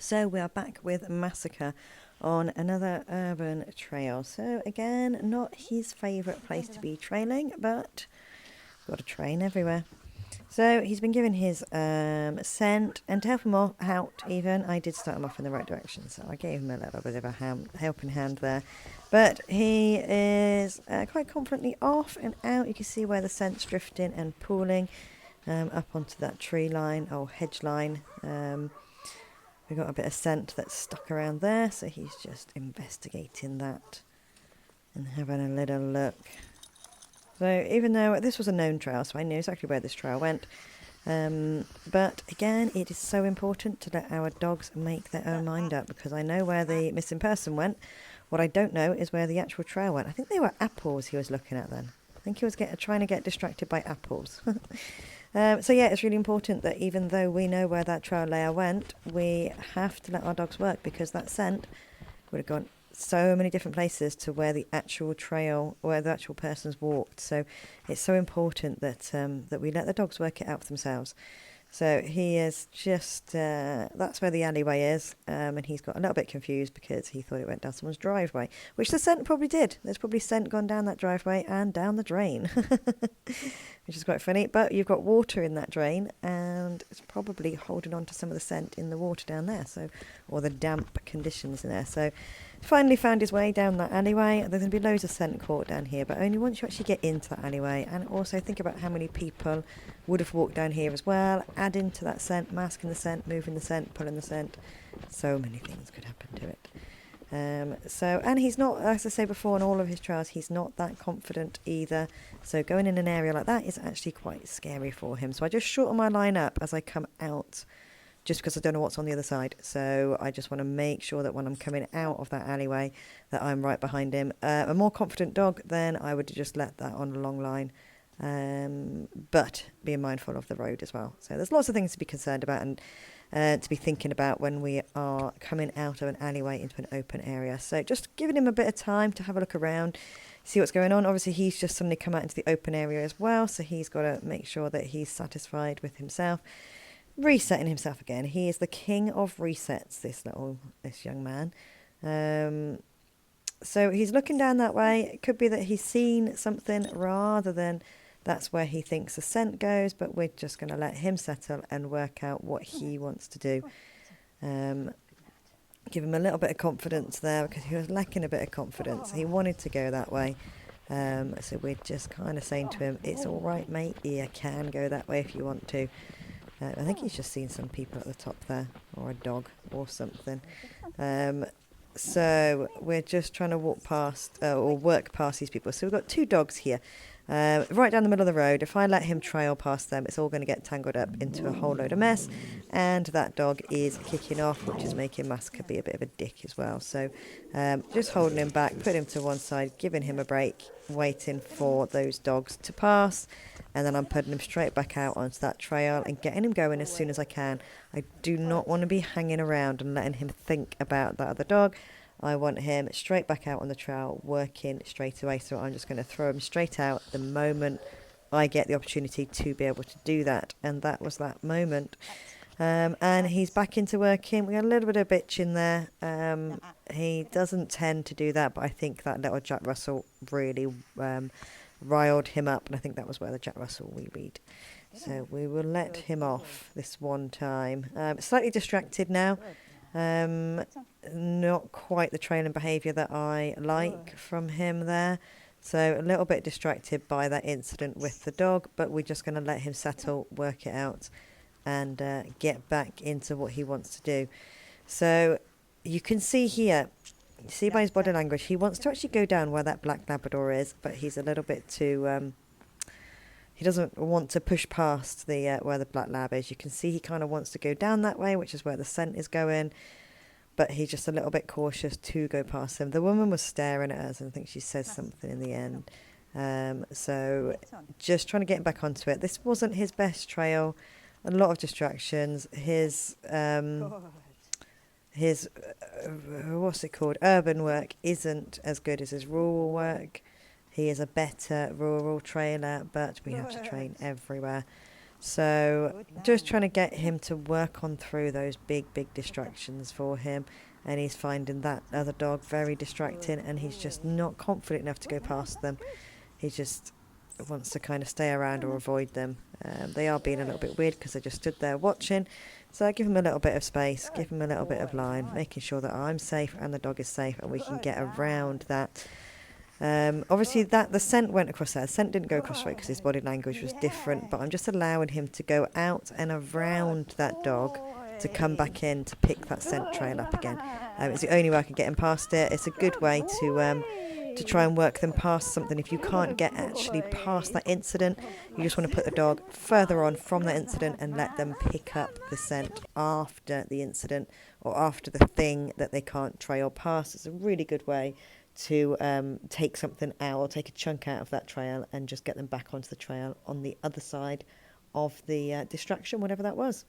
So we are back with Massacre on another urban trail. So again, not his favourite place to be trailing, but got to train everywhere. So he's been given his scent, and to help him out even, I did start him off in the right direction. So I gave him a little bit of a helping hand there. But he is quite confidently off and out. You can see where the scent's drifting and pooling up onto that tree line or hedge line. We've got a bit of scent that's stuck around there, so he's just investigating that and having a little look. So even though this was a known trail, so I knew exactly where this trail went, but again, it is so important to let our dogs make their own mind up, because I know where the missing person went. What I don't know is where the actual trail went. I think they were apples he was looking at then. I think he was trying to get distracted by apples. So yeah, it's really important that even though we know where that trail layer went, we have to let our dogs work, because that scent would have gone so many different places to where the actual trail, where the actual person's walked. So it's so important that that we let the dogs work it out for themselves. So he is just, that's where the alleyway is, and he's got a little bit confused because he thought it went down someone's driveway, which the scent probably did. There's probably scent gone down that driveway and down the drain, which is quite funny. But you've got water in that drain, and it's probably holding on to some of the scent in the water down there, so, or the damp conditions in there. So finally found his way down that alleyway. There's going to be loads of scent caught down here, but only once you actually get into that alleyway. And also think about how many people would have walked down here as well, adding to that scent, masking the scent, moving the scent, pulling the scent. So many things could happen to it. And he's not, as I say before, on all of his trials, he's not that confident either. So going in an area like that is actually quite scary for him. So I just shorten my line up as I come out, just because I don't know what's on the other side. So I just want to make sure that when I'm coming out of that alleyway, that I'm right behind him. A more confident dog, then I would just let that on a long line. But being mindful of the road as well. So there's lots of things to be concerned about and to be thinking about when we are coming out of an alleyway into an open area. So just giving him a bit of time to have a look around, see what's going on. Obviously, he's just suddenly come out into the open area as well, so he's got to make sure that he's satisfied with himself. Resetting himself again. He is the king of resets, this young man. So he's looking down that way. It could be that he's seen something rather than that's where he thinks the scent goes, but we're just going to let him settle and work out what he wants to do. Give him a little bit of confidence there, because he was lacking a bit of confidence. He wanted to go that way. So we're just kind of saying to him, it's all right, mate. You can go that way if you want to. I think he's just seen some people at the top there, or a dog or something. So we're just trying to walk past or work past these people. So we've got two dogs here, right down the middle of the road. If I let him trail past them, it's all going to get tangled up into a whole load of mess. And that dog is kicking off, which is making Massacre be a bit of a dick as well. So just holding him back, putting him to one side, giving him a break, waiting for those dogs to pass. And then I'm putting him straight back out onto that trail and getting him going as soon as I can. I do not want to be hanging around and letting him think about that other dog. I want him straight back out on the trail, working straight away. So I'm just going to throw him straight out the moment I get the opportunity to be able to do that. And that was that moment. And he's back into working. We got a little bit of bitch in there. He doesn't tend to do that, but I think that little Jack Russell really riled him up, and I think that was where the Jack Russell we read. So we will let him off this one time. Slightly distracted now. Not quite the trailing behaviour that I like from him there. So a little bit distracted by that incident with the dog, but we're just going to let him settle, work it out, and get back into what he wants to do. So you can see here, you see by his body language, he wants to actually go down where that black Labrador is, but he's a little bit too, he doesn't want to push past the where the black lab is. You can see he kind of wants to go down that way, which is where the scent is going, but he's just a little bit cautious to go past him. The woman was staring at us, and I think she says something in the end. So just trying to get him back onto it. This wasn't his best trail. A lot of distractions. His what's it called? Urban work isn't as good as his rural work. He is a better rural trailer, but we have to train everywhere. So just trying to get him to work on through those big distractions for him, and he's finding that other dog very distracting, and he's just not confident enough to go past them. He just wants to kind of stay around or avoid them. They are being a little bit weird because they just stood there watching, so I give him a little bit of space, give him a little bit of line, making sure that I'm safe and the dog is safe, and we can get around that. Obviously the scent went across there. The scent didn't go across right because his body language was different, but I'm just allowing him to go out and around that dog to come back in to pick that scent trail up again. It's the only way I can get him past it. It's a good way to try and work them past something. If you can't get actually past that incident, you just want to put the dog further on from that incident and let them pick up the scent after the incident or after the thing that they can't trail past. It's a really good way to take something out or take a chunk out of that trail and just get them back onto the trail on the other side of the distraction, whatever that was.